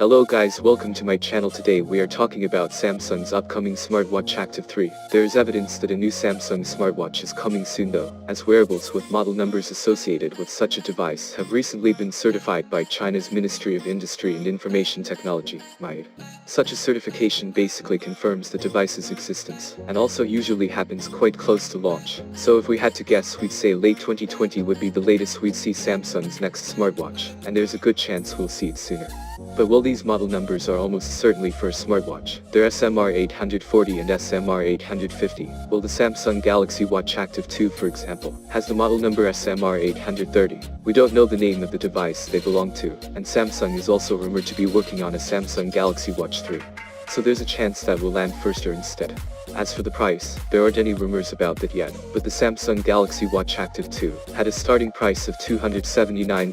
Hello guys, welcome to my channel. Today we are talking about Samsung's upcoming smartwatch Active 3. There is evidence that a new Samsung smartwatch is coming soon though, as wearables with model numbers associated with such a device have recently been certified by China's Ministry of Industry and Information Technology, MIIT. Such a certification basically confirms the device's existence, and also usually happens quite close to launch. So if we had to guess, we'd say late 2020 would be the latest we'd see Samsung's next smartwatch, and there's a good chance we'll see it sooner. But while these model numbers are almost certainly for a smartwatch, they're SMR 840 and SMR 850, while the Samsung Galaxy Watch Active 2, for example, has the model number SMR 830. We don't know the name of the device they belong to, and Samsung is also rumored to be working on a Samsung Galaxy Watch 3. So there's a chance that will land firster instead. As for the price, there aren't any rumors about that yet, but the Samsung Galaxy Watch Active 2 had a starting price of $279.99,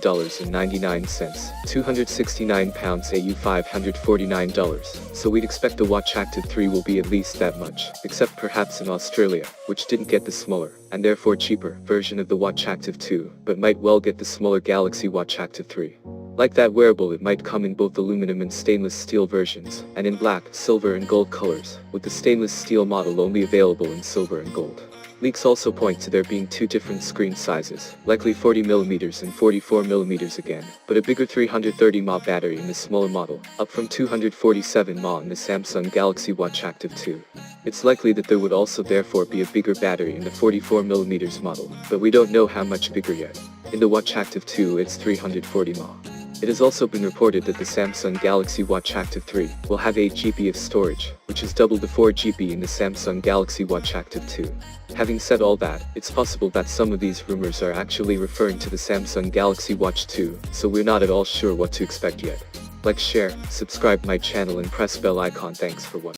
£269 AU $549, so we'd expect the Watch Active 3 will be at least that much, except perhaps in Australia, which didn't get the smaller, and therefore cheaper, version of the Watch Active 2, but might well get the smaller Galaxy Watch Active 3. Like that wearable, it might come in both aluminum and stainless steel versions, and in black, silver and gold colors, with the stainless steel model only available in silver and gold. Leaks also point to there being two different screen sizes, likely 40mm and 44mm again, but a bigger 330mAh battery in the smaller model, up from 247mAh in the Samsung Galaxy Watch Active 2. It's likely that there would also therefore be a bigger battery in the 44mm model, but we don't know how much bigger yet. In the Watch Active 2 it's 340mAh. It has also been reported that the Samsung Galaxy Watch Active 3 will have 8GB of storage, which is double the 4GB in the Samsung Galaxy Watch Active 2. Having said all that, it's possible that some of these rumors are actually referring to the Samsung Galaxy Watch 2, so we're not at all sure what to expect yet. Like, share, subscribe my channel and press bell icon. Thanks for watching.